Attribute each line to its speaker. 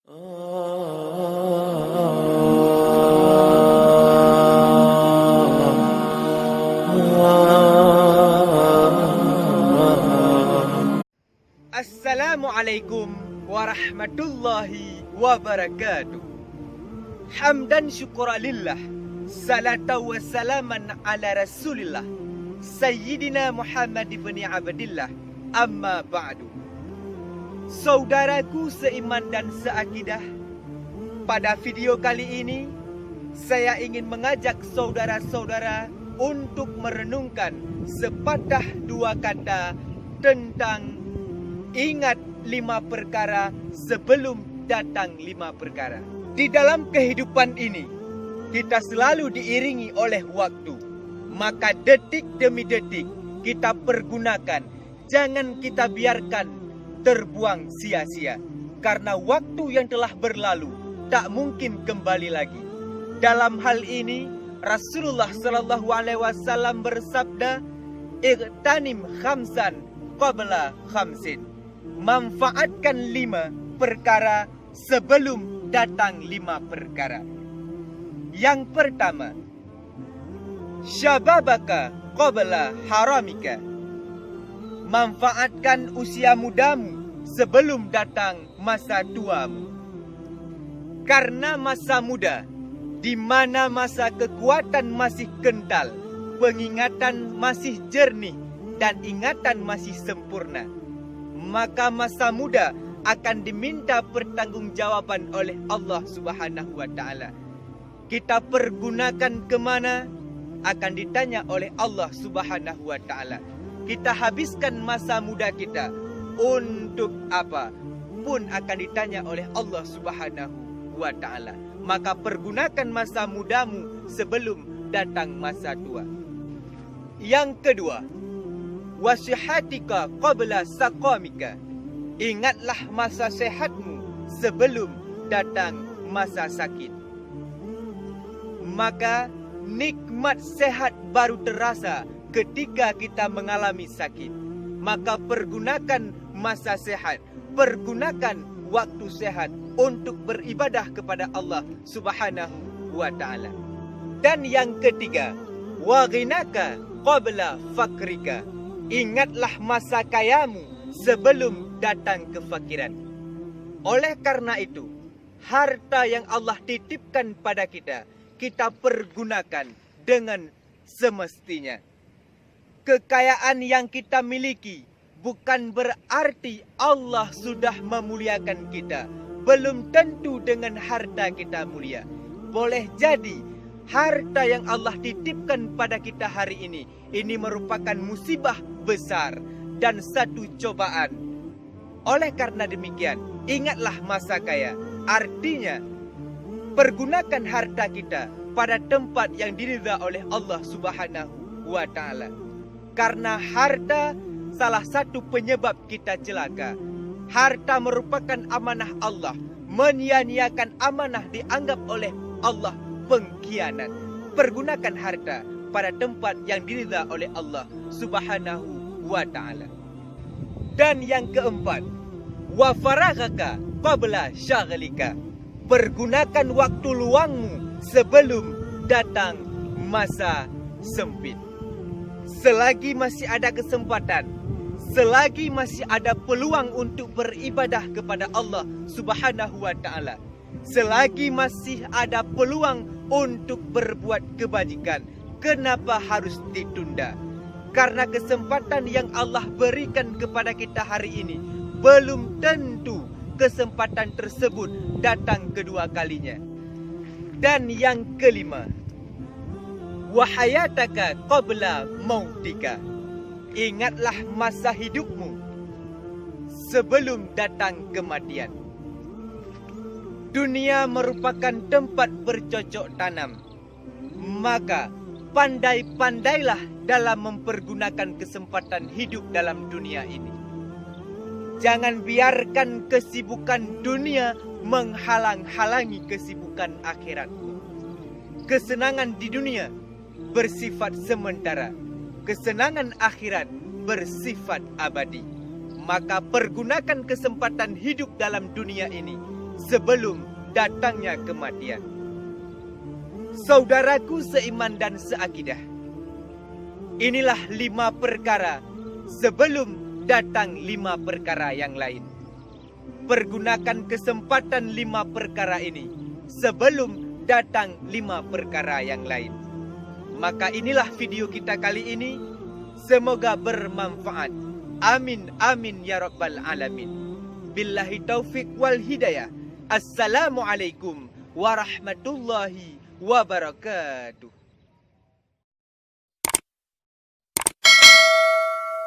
Speaker 1: Assalamualaikum warahmatullahi wabarakatuh. Hamdan syukuralillah, salatu wassalaman ala rasulillah, Sayyidina Muhammad ibn Abdillah, amma ba'du. Saudaraku seiman dan seakidah, pada video kali ini saya ingin mengajak saudara-saudara untuk merenungkan sepatah dua kata tentang ingat 5 perkara sebelum datang 5 perkara. Di dalam kehidupan ini, kita selalu diiringi oleh waktu. Maka detik demi detik kita pergunakan. Jangan kita biarkan terbuang sia-sia. Karena waktu yang telah berlalu tak mungkin kembali lagi. Dalam hal ini, Rasulullah SAW bersabda, "Ightanim khamsan qabla khamsin." Manfaatkan 5 perkara sebelum datang 5 perkara. Yang pertama, syababaka qabla haramika. Manfaatkan usia mudamu sebelum datang masa tuamu. Karena masa muda, di mana masa kekuatan masih kental, pengingatan masih jernih, dan ingatan masih sempurna, maka masa muda akan diminta pertanggungjawaban oleh Allah Subhanahu wa Ta'ala. Kita pergunakan kemana akan ditanya oleh Allah Subhanahu wa Ta'ala. Kita habiskan masa muda kita untuk apa pun akan ditanya oleh Allah Subhanahu wa Ta'ala. Maka pergunakan masa mudamu sebelum datang masa tua. Yang kedua, wasihatika qabla saqamika. Ingatlah masa sehatmu sebelum datang masa sakit. Maka nikmat sehat baru terasa ketika kita mengalami sakit. Maka pergunakan masa sehat, pergunakan waktu sehat untuk beribadah kepada Allah Subhanahu wa Ta'ala. Dan yang ketiga, wa ghinaka qabla fakrika. Ingatlah masa kayamu sebelum datang kefakiran. Oleh karena itu, harta yang Allah titipkan pada kita, kita pergunakan dengan semestinya. Kekayaan yang kita miliki bukan berarti Allah sudah memuliakan kita. Belum tentu dengan harta kita mulia. Boleh jadi harta yang Allah titipkan pada kita hari ini merupakan musibah besar dan satu cobaan. Oleh karena demikian, ingatlah masa kaya. Artinya, pergunakan harta kita pada tempat yang diridha oleh Allah Subhanahu wa Ta'ala. Karena harta salah satu penyebab kita celaka. Harta merupakan amanah Allah. Menyia-nyiakan amanah dianggap oleh Allah pengkhianat. Pergunakan harta pada tempat yang diridha oleh Allah Subhanahu wa Ta'ala. Dan yang keempat, wa faraghaka qabla syaghlika. Pergunakan waktu luangmu sebelum datang masa sempit. Selagi masih ada kesempatan, selagi masih ada peluang untuk beribadah kepada Allah Subhanahu wa Ta'ala, selagi masih ada peluang untuk berbuat kebajikan, kenapa harus ditunda? Karena kesempatan yang Allah berikan kepada kita hari ini belum tentu kesempatan tersebut datang kedua kalinya. Dan yang kelima, wahayataka qabla mautika. Ingatlah masa hidupmu sebelum datang kematian. Dunia merupakan tempat bercocok tanam. Maka pandai-pandailah dalam mempergunakan kesempatan hidup dalam dunia ini. Jangan biarkan kesibukan dunia menghalang-halangi kesibukan akhiratmu. Kesenangan di dunia bersifat sementara. Kesenangan akhirat bersifat abadi. Maka pergunakan kesempatan hidup dalam dunia ini sebelum datangnya kematian. Saudaraku seiman dan seakidah, inilah 5 perkara sebelum datang 5 perkara yang lain. Pergunakan kesempatan 5 perkara ini sebelum datang 5 perkara yang lain. Maka inilah video kita kali ini. Semoga bermanfaat. Amin, amin ya rabbal alamin. Billahi taufik wal hidayah. Assalamualaikum warahmatullahi wabarakatuh.